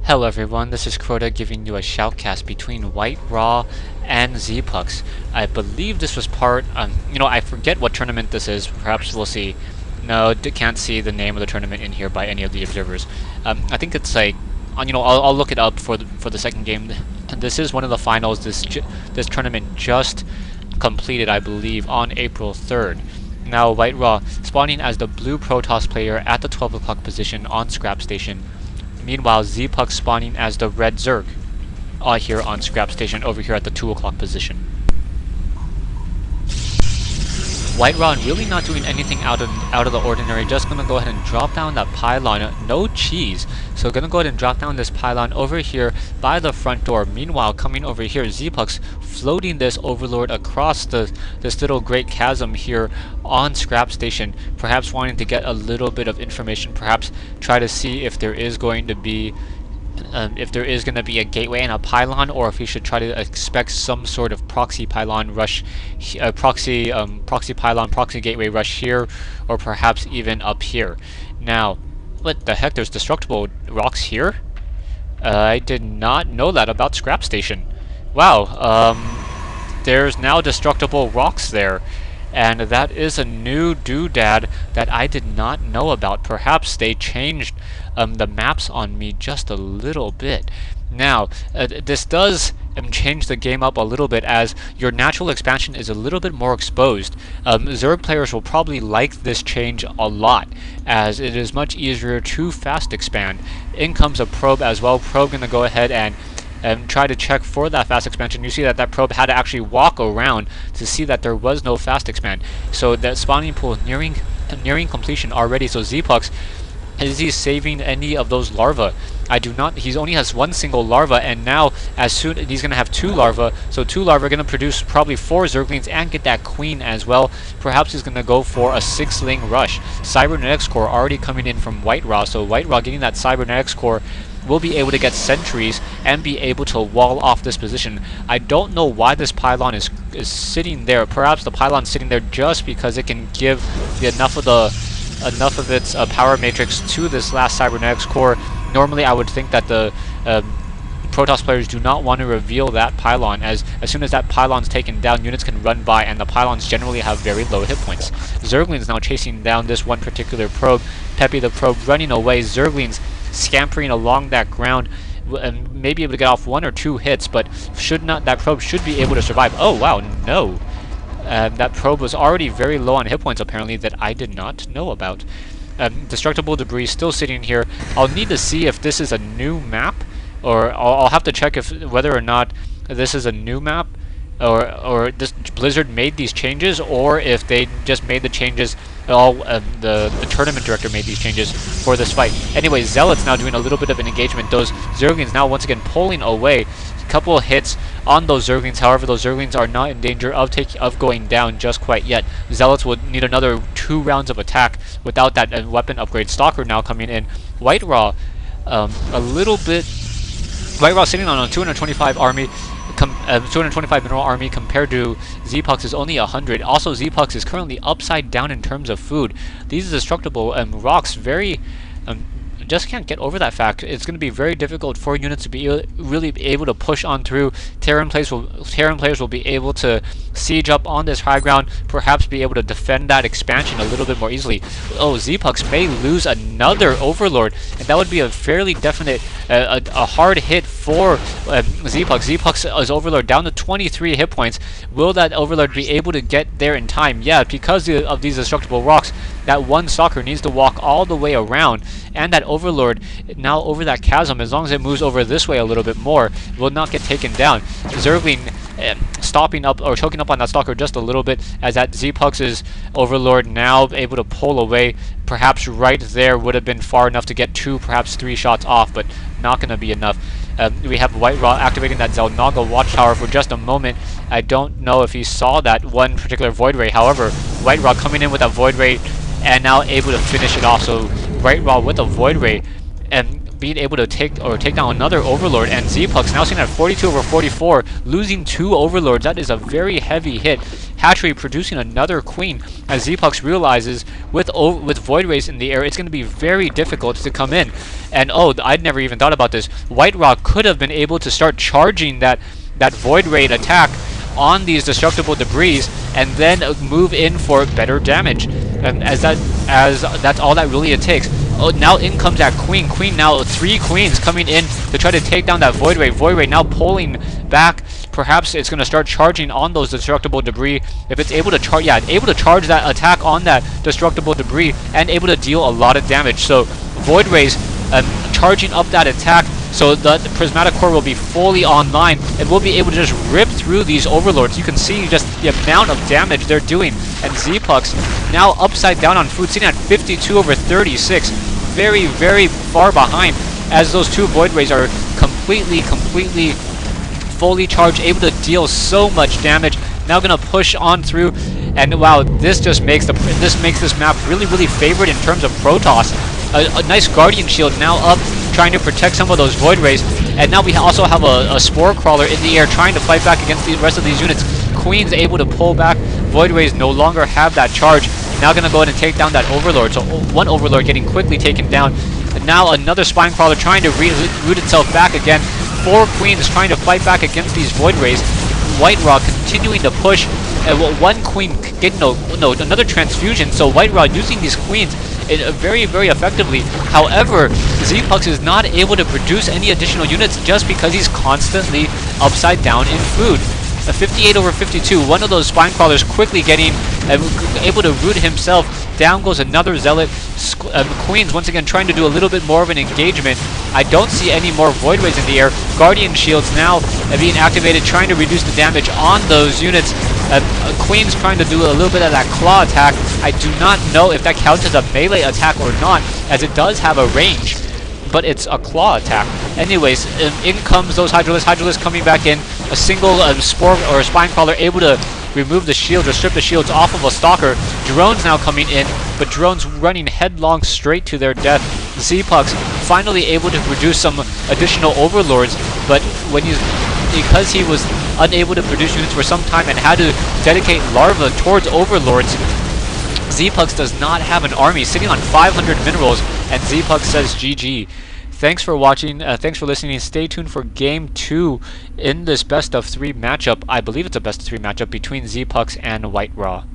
Hello everyone, this is Crota giving you a shoutcast between WhiteRa and ZpuX. I believe this was part, I forget what tournament this is, perhaps we'll see. No, can't see the name of the tournament in here by any of the observers. I think it's like, I'll look it up for the second game. This is one of the finals. This tournament just completed, I believe, on April 3rd. Now, WhiteRa spawning as the blue Protoss player at the 12 o'clock position on Scrap Station. Meanwhile, ZpuX spawning as the red Zerg here on Scrap Station over here at the 2 o'clock position. WhiteRa really not doing anything out of the ordinary, just gonna go ahead and drop down that pylon, no cheese. So gonna go ahead and drop down this pylon over here by the front door. Meanwhile, coming over here, ZpuX floating this Overlord across this little great chasm here on Scrap Station, perhaps wanting to get a little bit of information, perhaps try to see if there is going to be a gateway and a pylon, or if he should try to expect some sort of proxy pylon rush, proxy pylon, proxy gateway rush here, or perhaps even up here. Now, what the heck? There's destructible rocks here? I did not know that about Scrap Station. Wow. There's now destructible rocks there. And that is a new doodad that I did not know about. Perhaps they changed the maps on me just a little bit. Now, this does change the game up a little bit, as your natural expansion is a little bit more exposed. Zerg players will probably like this change a lot, as it is much easier to fast expand. In comes a probe as well. Probe gonna go ahead and try to check for that fast expansion. You see that probe had to actually walk around to see that there was no fast expand. So that spawning pool nearing completion already. So ZpuX, is he saving any of those larvae? I do not. He only has one single larva, and now as soon he's gonna have 2 larvae. So 2 larvae are gonna produce probably 4 Zerglings and get that queen as well. Perhaps he's gonna go for a 6-ling rush. Cybernetics core already coming in from WhiteRa. So WhiteRa getting that cybernetics core will be able to get sentries and be able to wall off this position. I don't know why this pylon is sitting there. Perhaps the pylon's sitting there just because it can give enough of its power matrix to this last cybernetics core. Normally, I would think that the Protoss players do not want to reveal that pylon, as soon as that pylon's taken down, units can run by, and the pylons generally have very low hit points. Zerglings now chasing down this one particular probe. Peppy the probe running away. Zerglings scampering along that ground and may be able to get off 1 or 2 hits, but that probe should be able to survive. Oh wow, no. That probe was already very low on hit points apparently, that I did not know about. Destructible debris still sitting here. I'll need to see if this is a new map, or I'll have to check whether or not this is a new map, or this Blizzard made these changes, or if they just made the changes. The tournament director made these changes for this fight. Anyway, Zealots now doing a little bit of an engagement. Those Zerglings now once again pulling away. A couple of hits on those Zerglings. However, those Zerglings are not in danger of going down just quite yet. Zealots would need another 2 rounds of attack without that weapon upgrade. Stalker now coming in. WhiteRa, a little bit. WhiteRa sitting on a 225 army. 225 mineral army compared to ZpuX is only 100. Also, ZpuX is currently upside down in terms of food. These destructible rocks just can't get over that fact. It's going to be very difficult for units to be really able to push on through. Terran players will be able to siege up on this high ground, perhaps be able to defend that expansion a little bit more easily. Oh, ZpuX may lose another Overlord, and that would be a fairly definite, a hard hit for ZpuX. ZpuX's Overlord down to 23 hit points. Will that Overlord be able to get there in time? Yeah, because of these destructible rocks, that one Stalker needs to walk all the way around, and that Overlord now over that chasm, as long as it moves over this way a little bit more, will not get taken down. Zergling stopping up or choking up on that Stalker just a little bit, as that ZpuX's Overlord now able to pull away. Perhaps right there would have been far enough to get 2, perhaps 3 shots off, but not going to be enough. We have WhiteRa activating that Zelnaga watchtower for just a moment. I don't know if he saw that one particular Void Ray. However, WhiteRa coming in with a Void Ray and now able to finish it off. So WhiteRa with a Void Ray and being able to take down another Overlord, and ZpuX now sitting at 42 over 44, losing 2 Overlords. That is a very heavy hit. hatchery producing another queen, as ZpuX realizes with Void Rays in the air, it's going to be very difficult to come in. And oh, I'd never even thought about this. WhiteRa could have been able to start charging that Void Ray attack on these destructible debris and then move in for better damage. As that's all that really it takes. Oh, now in comes that queen. Queen now, 3 queens coming in to try to take down that Void Ray. Void Ray now pulling back. Perhaps it's going to start charging on those destructible debris. If it's able to charge, yeah, able to charge that attack on that destructible debris and able to deal a lot of damage. So Void Rays charging up that attack, so the Prismatic Core will be fully online and we'll be able to just rip through these Overlords. You can see just the amount of damage they're doing. And ZpuX now upside down on food, sitting at 52 over 36. Very, very far behind, as those 2 Void Rays are completely fully charged, able to deal so much damage. Now gonna push on through, and wow, this just makes this map really favored in terms of Protoss. A nice Guardian Shield now up, trying to protect some of those Void Rays, and now we also have a Spore Crawler in the air trying to fight back against the rest of these units. Queen's able to pull back. Void Rays no longer have that charge. Now gonna go ahead and take down that Overlord. So 1 Overlord getting quickly taken down. And now another Spine Crawler trying to root itself back again. 4 Queens trying to fight back against these Void Rays. WhiteRa continuing to push. And 1 Queen getting another transfusion. So WhiteRa using these Queens very effectively. However, ZpuX is not able to produce any additional units just because he's constantly upside down in food. 58 over 52. One of those Spine Crawlers quickly getting able to root himself. Down goes another Zealot. Queens once again trying to do a little bit more of an engagement. I don't see any more Void Rays in the air. Guardian Shields now being activated, trying to reduce the damage on those units. Queen's trying to do a little bit of that claw attack. I do not know if that counts as a melee attack or not, as it does have a range, but it's a claw attack. Anyways, in comes those Hydralisks. Hydralisks coming back in. A single Spore or a Spine Crawler able to remove the shields or strip the shields off of a Stalker. Drones now coming in, but drones running headlong straight to their death. ZpuX finally able to produce some additional Overlords, but because he was unable to produce units for some time and had to dedicate Larva towards Overlords, ZpuX does not have an army, sitting on 500 minerals, and ZpuX says GG. Thanks for watching, thanks for listening. Stay tuned for Game 2 in this best of 3 matchup. I believe it's a best of 3 matchup between ZpuX and WhiteRa.